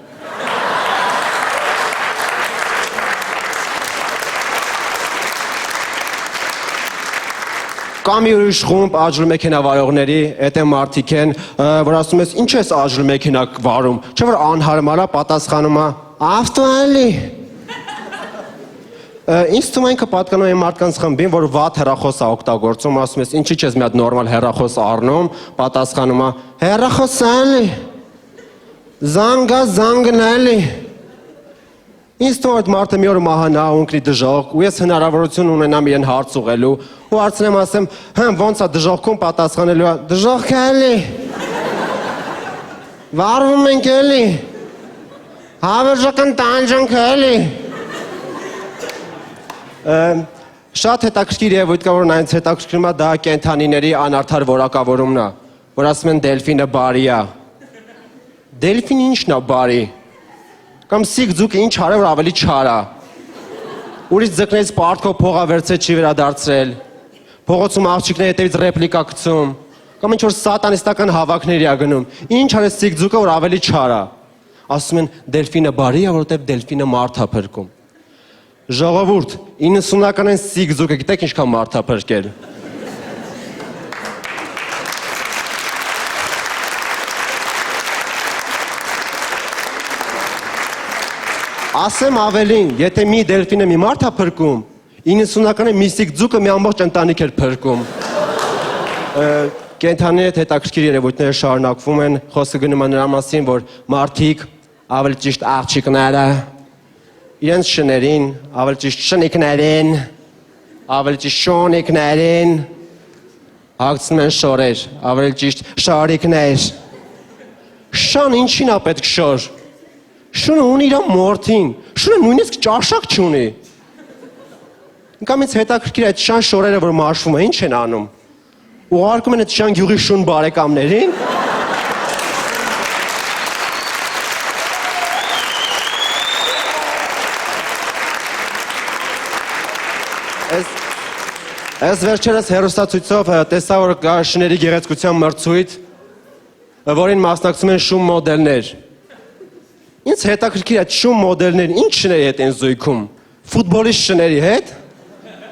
Կամ ուրիշ խումբ աճուրլ մեքենա վարողների, այդ են մարդիկ են, որ ասում ես, ինչ ես աճուրլ մեքենա վարում, չէ՞ որ անհարմար է, պատասխանում է, ավտոալի։ Ինձ թվում է ինքը պատկանում է մարդկանց խմբին, որ վատ հեռախոս է օգտագործում, ասում ես, ինչի՞ չես մի հատ նորմալ հեռախոս առնում, պատասխանում է, հեռախոս ալի։ Զանգնալի։ Ինձ թվում է այդ մարդը մի օր մահանա, ունկնի դժոխք, ու ես հնարավորություն ունենամ իրեն հարց ուղղելու, ու հարցնեմ ասեմ, ոնց է դժոխքում, պատասխանելու է, դժոխք էլի։ Վարվում ենք էլի։ Հավերժական տանջանք էլի։ Շատ հետաքրքիր երևույթ կա, որ այնց հետաքրքրում է դա կենդանիների անարդար որակավորումն է, որ ասում են դելֆինը բարի է։ Դելֆինը ի՞նչն է բարի։ Կամ սիկ ձուկը ինչ արել, որ ավելի չար է։ Ուրիշ ձկներից պարտքով փողա վերցրել չի վերադարձրել։ Փողոցում աղջիկների հետևից ռեպլիկա գցում։ Կամ ինչ որ սատանիստական հավաքների է գնում։ Ինչ արել սիկ ձուկը, որ ավելի չար է։ Ասում են դելֆինը բարի է, որովհետև դելֆինը մարդ է փրկում։ Ժողովուրդ, 90-ականին սիկ ձուկը գիտեք ինչքան մարդ է փրկել։ Ասեմ ավելին, եթե մի դելֆինը մի մարդ է փրկում, 90-ականին մի սիկ ձուկը մի ամբողջ ընտանիք էր փրկում։ Կենդանիների հետաքրքիր երևույթները շարունակվում են, խոսքը գնում է նրա մասին, որ մարդիկ, ավելի ճիշտ աղջիկները, իրենց շներին, ավելի ճիշտ շնիկներին, ավելի ճիշտ շոնիկներին, հագցնում են շորեր, ավելի ճիշտ շարիկներ։ Շան ինչին է պետք շոր։ Շունը ունի իր մորթին, շունը նույնիսկ ճաշակ չունի։ Կամ ինձ հետաքրքիր այդ շան շորերը, որ մաշվում է, ինչ են անում։ Ուղարկում են այդ շան գյուղի շուն բարեկամներին։ Այս վերջերս հեռուստացույցով տեսա, որ կա շների գեղեցկության մրցույթ, որին մասնակցում են շուն մոդելներ։ Ինձ հետաքրքիր այդ շուն մոդելներ ինչ շների հետ են զույգում, ֆուտբոլիստ շների հետ,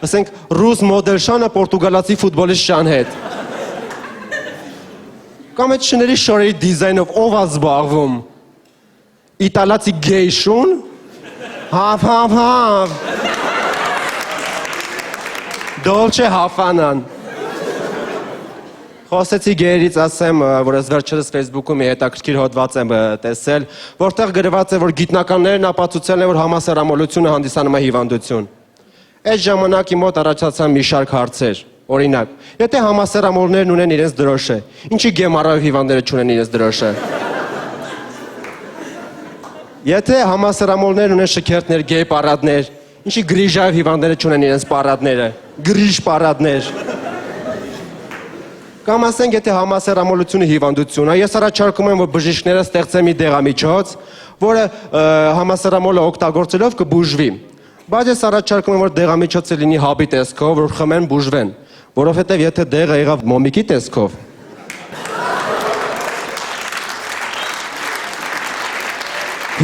ասենք ռուս մոդել շանը պորտուգալացի ֆուտբոլիստ շան հետ։ Կամ այդ շների շորերի դիզայնով ով է զբաղվում, իտալացի գեյ շուն, հավ, դոլչե հաֆանան։ Խոսեցի գերից ասեմ, որ ես վերջերս Facebook-ում մի հետաքրքիր հոդված եմ տեսել, որտեղ գրված է, որ գիտնականներն ապացուցել են, որ համասեռամոլությունը հանդիսանում է հիվանդություն։ Այդ ժամանակ իմ մոտ առաջացան մի շարք հարցեր։ Օրինակ, եթե համասեռամոլներն ունեն իրենց դրոշը, ինչի գեմառայով հիվանդները չունեն իրենց դրոշը։ Եթե համասեռամոլներն ունեն շքերթներ, գեյ պարադներ, ինչի գրիժայով հիվանդները չունեն իրենց պարադները, գրիժ պարադներ։ Կամ ասենք, եթե համասեռամոլությունը հիվանդություն է, ես առաջարկում եմ, որ բժիշկները ստեղծեն մի դեղամիջոց, որը համասեռամոլը օգտագործելով կբուժվի։ Բայց ես առաջարկում եմ, որ դեղամիջոցը լինի հաբի տեսքով, որ խմեն, բուժվեն, որովհետև եթե դեղը եղավ մոմիկի տեսքով,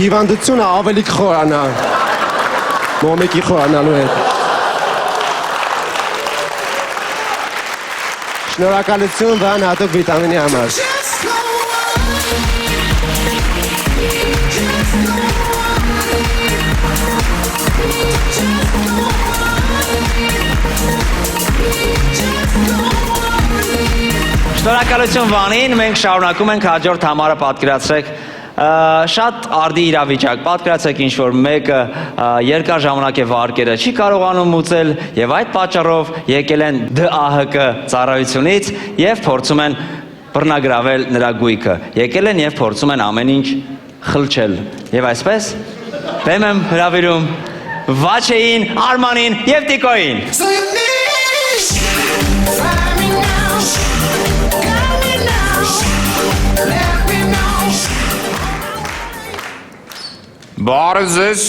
հիվանդությունը ավելի կխորանա, մոմիկի խորանալու հետ։ Շնորհակալություն բան հատուկ վիտամինի համար։
Շնորհակալություն Վանին, մենք շարունակում ենք հաջորդ համարը պատկերացրեք շատ արդի իրավիճակ, պատկերացրեք ինչ-որ մեկը երկար ժամանակ է վարկերը չի կարողանում մուծել և այդ պատճառով եկել են ԴԱՀԿ ծառայությունից և փորձում են բռնագրավել նրա գույքը, եկել են և փորձում են ամեն ինչ խլչել։ Եվ այսպես բեմ եմ հրավիրում Վաչեին, Արմանին եւ Տիկոին։
Բարև ձեզ։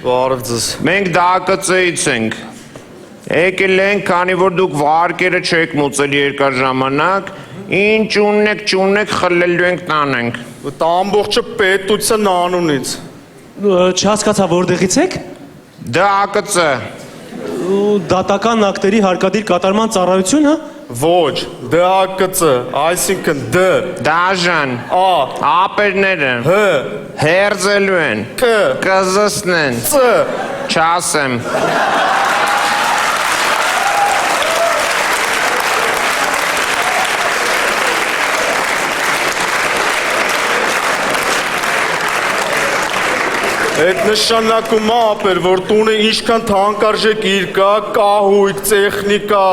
Բարև ձեզ։
Մենք ԴԱԿՑ-ից ենք։ Եկել ենք, քանի որ դուք վարկերը չեք մուծել երկար ժամանակ, ինչ ունեք խլելու ենք տանենք։
Դա ամբողջը պետության անունից։
Չհասկացա որտեղից եք։
ԴԱԿՑ։
Դատական ակտերի հարկադիր կատարման ծառայություն, հա։
Ոչ, ԴԱԿՑ, այսինքն Դ,
Դաժան,
Ա,
ապերները,
Հ,
հերձելու են,
Ք,
կզսնեն,
Ց,
չասեմ։
Այդ նշանակում ապեր, որ տունը ինչքան թանկարժեք իր կա, կահույք, տեխնիկա,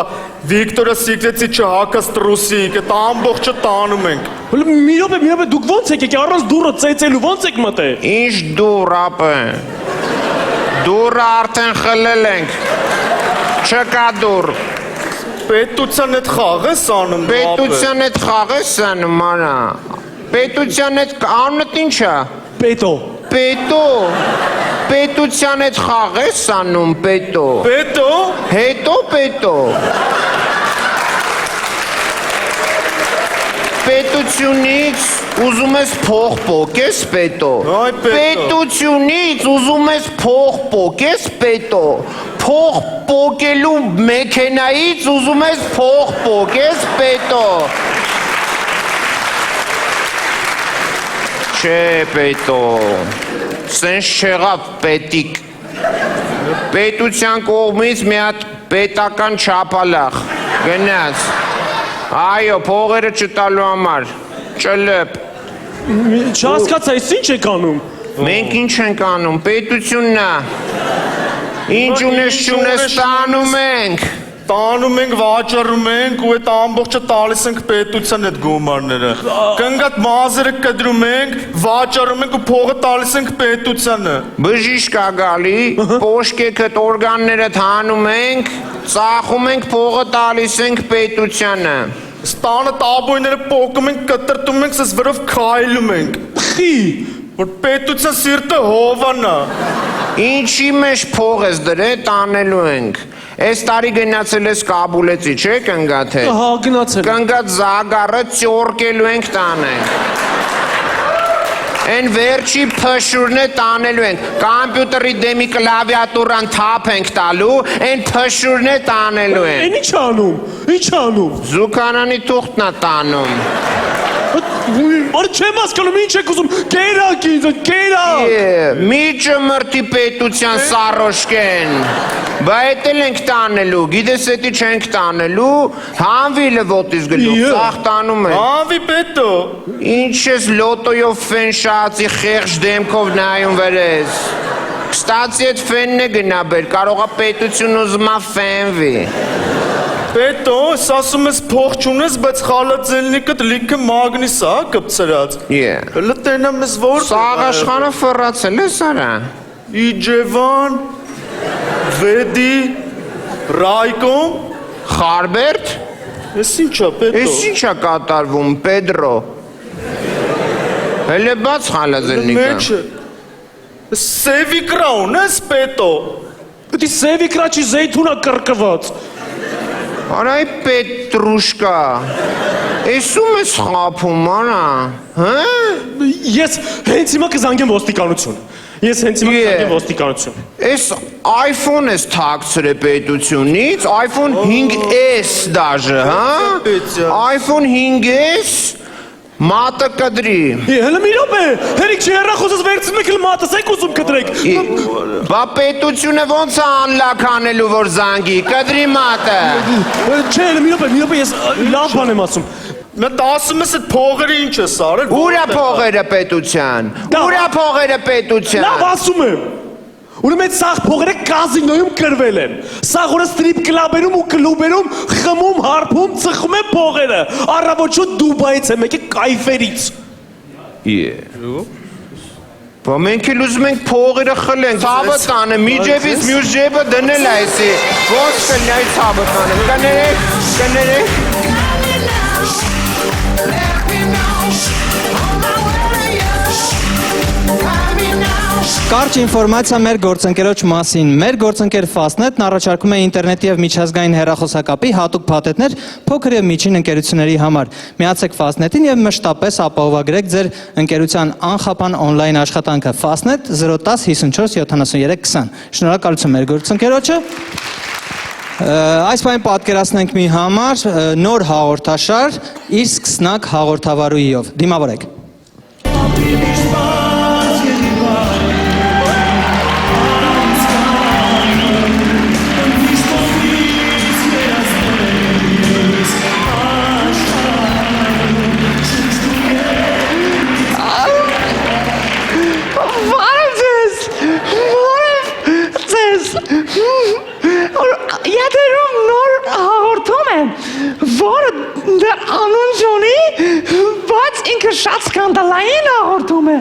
Վիկտորը Սիկրետի չհակած տրուսիկ, այդ ամբողջը տանում ենք։
Մի րոպե, դուք ո՞նց եք եկել առանց դուռը ծեծելու, ո՞նց եք մտել։
Ինչ դուռ ապը։ Դուռը արդեն խլել ենք։ Չկա դուռ։
Պետության այդ խաղ ես անում,
Պետության այդ խաղ ես անում, արա։ Պետության այդ անունդ ինչ է։
Պետո։
Պետո։ Պետության այդ խաղ ես անում, պետո։
Պետո։
Հետո պետո։ Պետությունից ուզում ես փող պոկես պետո։ Պետությունից ուզում ես փող պոկես պետո։ Փող պոկելու մեքենայից ուզում ես փող պոկես պետո։ Չէ պետո։ Սենց չեղավ պետիկ։ Պետության կողմից մի հատ պետական չապալախ գնաց։ Այո, փողերը չտալու համար, ճլըպ։
Չհասկացա, ես ինչ եք անում։
Մենք ինչ ենք անում, պետությունն է։ Ինչ ունես չունես տանում ենք։
Տանում ենք, վաճառում ենք ու այդ ամբողջը տալիս ենք պետության այդ գումարները։ Կնգատ մազերը կդրում ենք, վաճառում ենք ու փողը տալիս ենք պետությանը։
Բժիշկ ա գալի, պոշկեքդ օրգանները հանում ենք, ծախում ենք, փողը տալիս ենք պետությանը։
Ստանը տաբույները պոկում ենք, կտրտում ենք, սես վրով քայլում ենք։
Խի,
որ պետության սիրտը հովանա։
Ինչի մեջ փող ես դրել, տանելու ենք։ Այս տարի գնացել ես Կաբուլեցի, չէ՞ կնգաթե։
Հա, գնացել։
Կնգատ Զագարը ծորկելու ենք տանենք։ Են վերջի փշուրն է տանելու ենք։ Կամպյուտերի դեմի կլավիատուրան թափ ենք տալու, են փշուրն է տանելու ենք։
Են ինչ անում։ Ինչ անում։
Զուքանանի թուղթն է տանում։
Որ չեմ հասկանում, ինչ եք ուզում, կերակ ինձ, կերակ։
Մի ճմրթի պետության սարոշկեն, բա էտել ենք տանելու, գիտես էտի չենք տանելու, հանվիլը ոտից գլուխ, ծախ տանում են։
Հանվի պետո։
Ինչ ես լոտոյով ֆեն շացի խեղջ դեմքով նայում վերես։ Կստացի էտ ֆենն է գնաբեր, կարողա պետություն ուզմա ֆենվի։
Պետո, ասում ես փող չունես, բայց խալածելնիկդ լիքը մագնիս է կպցրած։ Հլը տենամ ես որ։
Սաղաշխանը ֆռացել ես արա։
Իջևան, Վեդի, Ռայկոմ,
Խարբերտ։
Ես ինչ է պետո։
Ես ինչ է կատարվում, Պեդրո։ Հել է բաց խալածելնիկը։
Մեջը։ Սևիկրա ունես պետո։
Դի սևիկրա չի զեյթունա կրկված։
Արայ Պետրուշկա, էսում ես խապում, արա, հա?
Ես հենց հիմա կզանգեմ ոստիկանություն։ Ես հենց հիմա կզանգեմ ոստիկանություն։
Էս iPhone ես թաքցրել պետությունից, iPhone 5S դաժը, հա? iPhone 5S մատը կդրի։
Հələ մի րոպե, հերիք չի հեռախոսս վերցնում եք մատս եք ուզում կդրեք։
Բա պետությունը ոնց է անլակ անելու որ զանգի, կդրի մատը։
Չէ, հələ մի րոպե, ես լավ բան եմ ասում։
Մտ ասում ես այդ փողերը ինչ ես արել։
Ուրա փողերը պետության։ Ուրա փողերը պետության։
Լավ ասում եմ։ Ուրեմն այդ սաղ փողերը կազինոյում կրվել են։ Սաղ օրը ստրիփ կլաբերում ու կլուբերում խմում, հարբում, ծխում են փողերը։ Առավոտը Դուբայից եմ եկել կայֆերից։
Բա մենք էլ ուզում ենք փողերը խլենք, ցավը տանը, մի ջեբից մյուս ջեբը դնել այսի։ Ոնց կլինի ցավը տանը։ Կներեք։
Կարճ ինֆորմացիա մեր գործընկերոջ մասին։ Մեր գործընկեր Fastnet-ն առաջարկում է ինտերնետի եւ միջազգային հեռախոսակապի հատուկ փաթեթներ փոքր եւ միջին ընկերությունների համար։ Միացեք Fastnet-ին եւ մշտապես ապահովագրեք ձեր ընկերության անխափան օնլայն աշխատանքը։ Fastnet 010 54 73 20։ Շնորհակալություն մեր գործընկերոջը։ Այս բանը պատկերացնենք մի համար նոր հաղորդաշար իր սկսնակ հաղորդավարուիով։ Դիմավորեք։
Յետերում նոր հաղորդում է, որը անունջ ունի, բայց ինքը շատ սկանդալային հաղորդում է,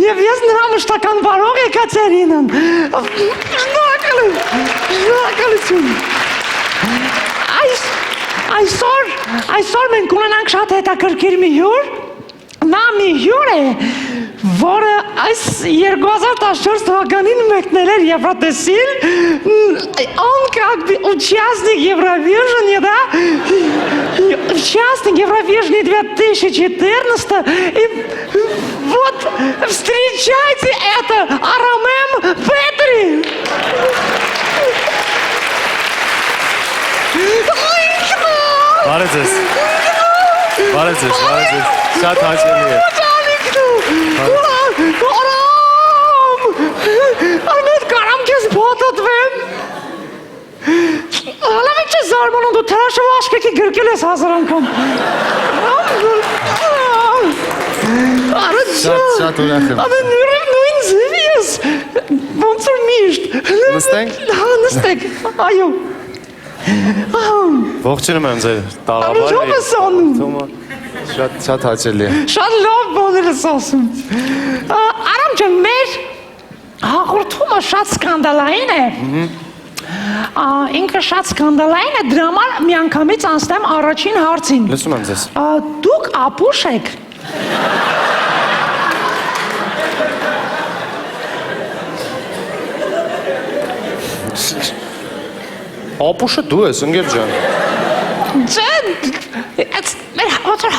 և ես նրա մշտական բարող եկացերին եմ, շնորհակալություն։ Այսօր մենք ունենանք շատ հետաքրքիր մի հյուր, նա մի հյուր է, որը այս 2014 թվականին մեկնել էր Եվրատեսիլ, он как бы участник Евровижения, да? Участник Евровижения 2014, и вот встречайте это, Арамем Петри!
Բարեձեզ, շատ հաճելի է։
Անետ կարամ կեզ բոտոտվեմ։ Հալավիկ չես զարմանում, դու թրաշով աշկեկի գրկել ես 1000 անգամ։
Շատ ուրախ եմ։
Ադե նույն ձևի ես, ոնց որ միշտ։
Նստենք։
Հա, նստեք, այո։
Ողջունում եմ ձեր տաղավարը։
Ինչո՞վ ես անում։
Շատ հաճելի է։
Շատ լավ բաներ ես ասում։ Արամ ջան, մեր հաղորդումը շատ սկանդալային է։ Ինքը շատ սկանդալային է, դրա համար միանգամից անցնեմ առաջին հարցին։
Լսում եմ ձեզ։
Դուք ապուշ եք։
Ապուշը դու ես, ընկեր ջան։
Ջան, մեր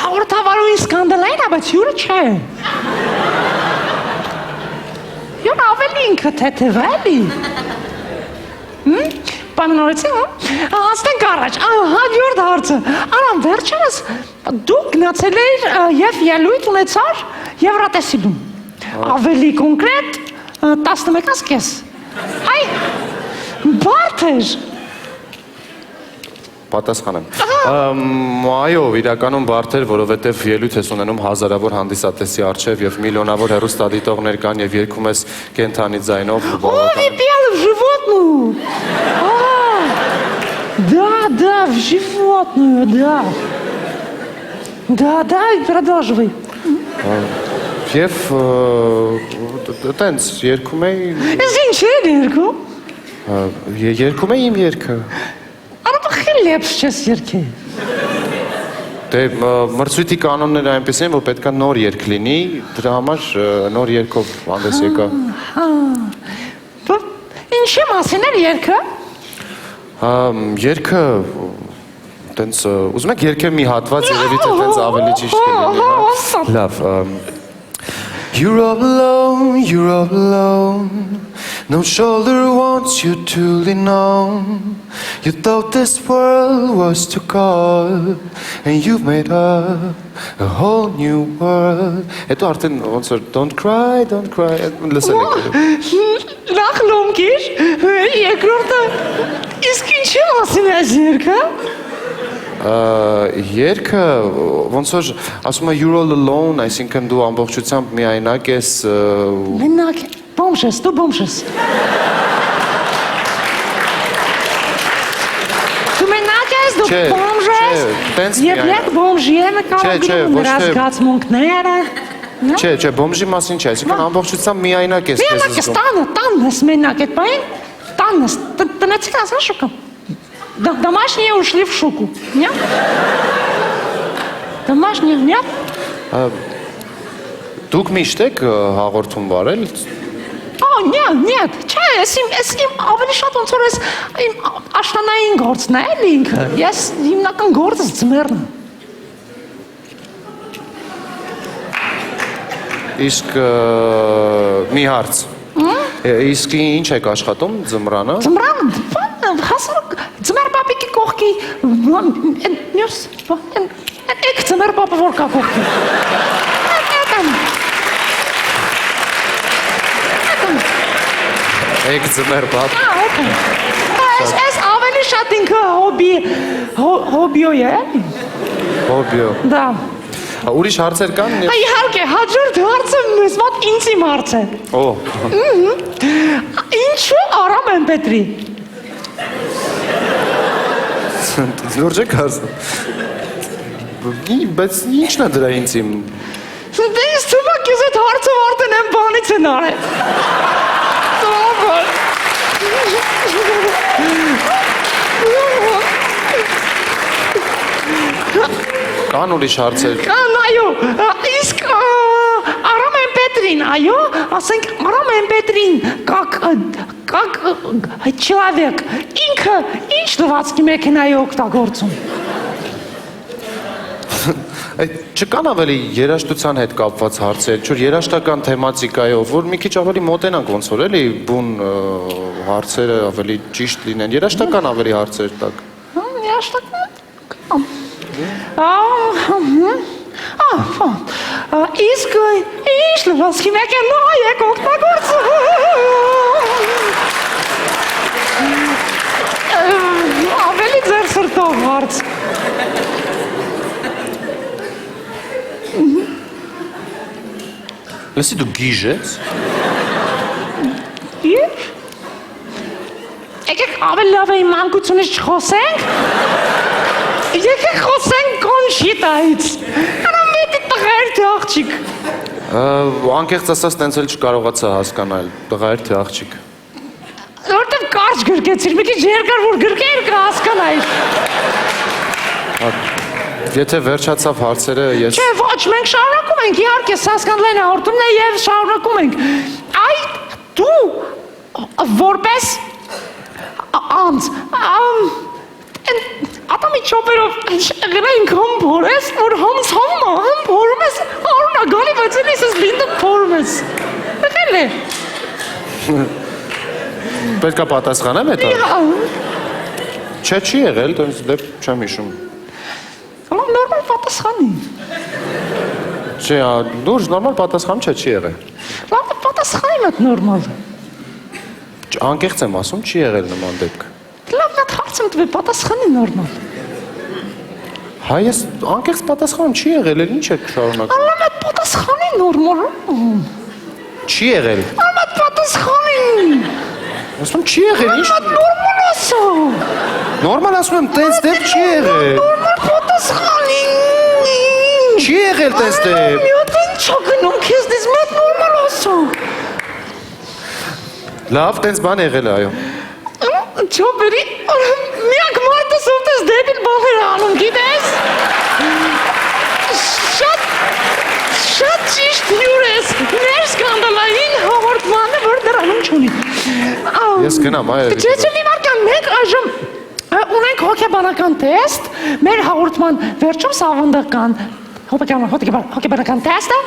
հաղորդավարուի սկանդալային է, բայց հյուրը չէ։ Հյուրը ավելի ինքը թեթև է, էլի։ Պայմանավորեցին, անցնենք առաջ, հաջորդ հարցը։ Արամ, վերջերս դու գնացել էիր և ելույթ ունեցար Եվրատեսիլում։ Ավելի կոնկրետ 11-ից կես։ Այ, բարդ էր։
Պատասխանեմ։ Այո, իրականում բարդ էր, որովհետև ելույթ ես ունենում հազարավոր հանդիսատեսի առջև եւ միլիոնավոր հեռուստադիտողներ կան եւ երգում ես կենթանի ձայնով։
Ой, пел в животную. Да, в животную, да. Да, продолживай.
Եվ տենց երգում էի։
Ես ինչ էր երգում։
Երգում էի իմ երգը։
Արա խելեփս չես երգի։
Դե մրցույթի կանոնները այնպես են, որ պետքա նոր երգ լինի, դրա համար նոր երգով հանդես եկա։
Ինչի մասին էր երգը։
Երգը տենց ուզում եք երգեմ մի հատված, երևի թե տենց ավելի ճիշտ կլինի։ Լավ։ You're all alone. No shoulder wants you to lean on. You thought this world was too cold, and you've made up a whole new world. Հետո արդեն ոնց որ don't cry, լսել եք։
Լախլում գիր, երկրորդը իսկ ինչի մասին է երգը։
Երգը ոնց որ ասում է you're all alone, այսինքն դու ամբողջությամբ միայնակ ես։
Մենակ բոմժես, դու բոմժես։ Դու մենակ ես, դու բոմժես։ Եվ երբ բոմժի եմ կարող գնում նրա զգացմունքները։
Չէ, բոմժի մասին չէ, այսինքն ամբողջությամբ միայնակ ես քեզ
Միայնակ ես տանը ես մենակ այդ բան, տանը ես, տնեցիք ասա շուկա, домашние ушли в шуку, нет? Домашние, нет?
Դուք միշտ եք հաղորդում վարել։
Нет, չէ, ես իմ ավելի շատ ոնց որ ես իմ աշնանային գործն է, էլի ինքը, ես հիմնական գործս ձմեռն եմ։
Իսկ մի հարց։ Իսկ ինչ եք աշխատում ձմռանը։
Ձմռանը, հասարակ ձմեռ պապիկի կողքի մյուս եք ձմեռ պապը որ կա կողքի։
Եք ձմեռ պապ։
Այս ավելի շատ ինքը հոբիո է։
Հոբիո։
Да։
Ուրիշ հարցեր կան։
Իհարկե, հաջորդ հարցը մեզ մոտ ինձ իմ հարց է։ Ինչու Արամ Էմպետրի։
Լուրջ եք ասում։ Բայց ի՞նչն է դրա ինձ իմ։
Դե ես թվա քեզ այդ հարցը արդեն եմ բանից են արել։
Կան ուրիշ հարցեր։
Կան, այո, իսկ Արամ Էմպետրին, այո, ասենք Արամ Էմպետրին, как человек, ինքը ինչ լվացքի մեքենայի օգտագործում։
Չկան ավելի երաժշտության հետ կապված հարցեր, չոր երաժշտական թեմատիկայով, որ մի քիչ ավելի մոտենանք ոնց որ էլի բուն հարցերը ավելի ճիշտ լինեն, երաժշտական ավելի հարցեր տակ։
Երաժշտական։ Իսկ ինչ լվացքի մեքենա եք օգտագործում։ Ավելի ձեր սրտով հարց։
Լսի դու գիժ ես։
Գիժ։ Եկեք ավելի լավ է իմ մանկությունից չխոսենք։ Եկեք խոսենք Կոնշիտայից։ Արա մեկի տղա էր թե աղջիկ։
Անկեղծ ասած տենց էլ չկարողացա հասկանալ, տղա էր թե աղջիկ։
Որտեվ կարճ գրկեցիր, մի քիչ երկար որ գրկեիր կհասկանայիր։
Եթե վերջացավ հարցերը, ես։
Չէ, ոչ, մենք շարունակում ենք, իհարկե, Սասկանլեն հաղորդումն է եւ շարունակում ենք։ Այ դու որպես անձ Ատամի չոպերով գրենք համ փորես, որ համ փորում ես, արունա գալի, բայց էլ ես լինդը փորում ես։ Եղել է։
Պետք է պատասխանեմ հետո։ Չէ, չի եղել, դες դեպ չեմ հիշում։
Նորմալ պատասխանի։
Չէ, դուրս նորմալ պատասխան չի եղել։
Լավ պատասխանի մոտ նորմալ։
Անկեղծ եմ ասում, չի եղել նման դեպք։
Լավ նա հարցում տվի պատասխանի նորմալ։
Հայ ես անկեղծ պատասխան չի եղել, ինչ եք շարունակում։
Լավ պատասխանի նորմալ։
Չի եղել։
Լավ պատասխանի։
Ասում չի եղել, ինչ։
Նորմալ ասա։
Նորմալ ասում եմ, տենց դեպք չի եղել։
Նորմալ պատասխանի։
Չի եղել տենց դեպք։
Մի հատ ինչ գնում քեզ դες մոտ նորմալ ասա։
Լավ, տենց բան եղել է, այո։
Չոպերի, միակ մարդը սովտես դեպիլ բաներ անում, գիտես։ Շատ ճիշտ հյուր ես, մեր սկանդալային հաղորդմանը, որ դրանում չունի։
Ես գնամ, այ։
Չէ, լիվարկան, մենք այժմ ունենք հոգեբանական տեստ, մեր հաղորդման վերջում սավանդական հոգեբանական տեստը,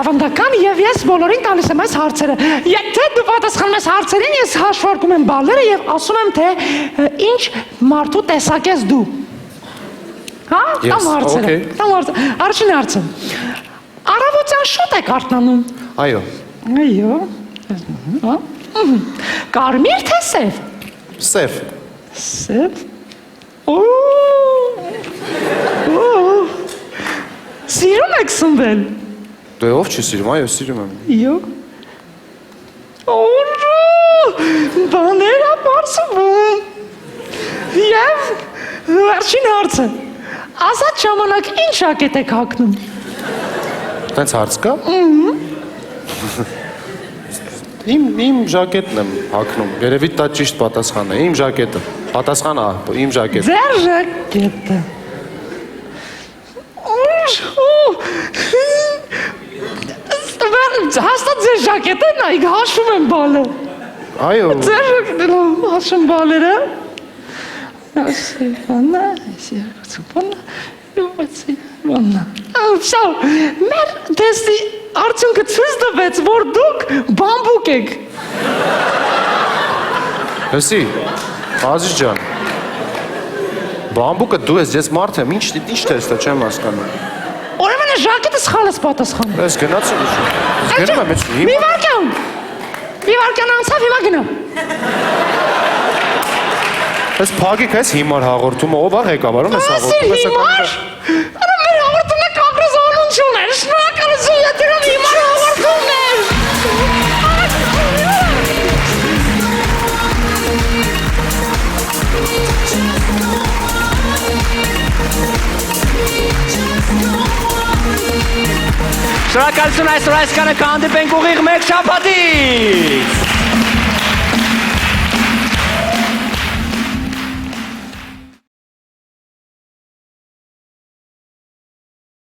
ավանդական և ես բոլորին տալիս եմ այս հարցերը։ Եթե դու պատասխանում ես հարցերին, ես հաշվարկում եմ բալերը և ասում եմ, թե ինչ մարդու տեսակ ես դու։ Հա, տամ հարցերը։ Առաջին հարցը։ Առավոտյան շուտ եք արթնանում։
Այո։
Այո։ Կարմիր թե սև։
Սև։
Սև։ Սիրում եք սնվել։
Դե ով չի սիրում, այո, սիրում եմ։
Իո։ Բաներ ապարսվում։ Եվ վերջին հարցը։ Ազատ ժամանակ ինչ ակետ եք հագնում։
Տենց հարց կա։ Իմ ժակետն եմ հագնում։ Երևի դա ճիշտ պատասխանն է։ Իմ ժակետը։ Պատասխանը իմ ժակետը։
Ձեր ժակետը։ Հաստատ ձեր ժակետն է, իգ հաշվում եմ բալը։
Այո։
Ձեր ժակետն է, հաշվում բալերը։ Ասի, բանա, ասի, բանա։ Շո, մեր տեսի արդյունքը ցույց տվեց, որ դուք բամբուկ եք։
Լսի, Ազիզ ջան։ Բամբուկը դու ես մարդ եմ, ինչ տեստա չեմ հասկանում։
Ուրեմն ժակետը սխալ ես պատասխանում։
Ես գնացի։ Գնում եմ ես։
Մի վարքյան անցավ, հիմա գնամ։
Ես փագիկ ես հիմար հաղորդումը, ով է ղեկավարում ես հաղորդումը։
Հիմար։ Արա մեր հաղորդումը կագրզանուն չուներ, շնորհակալություն, եթե հիմար հաղորդումն էր։
Շնորհակալություն այսօր այսքանը կհանդիպենք ուղիղ մեկ շաբաթից։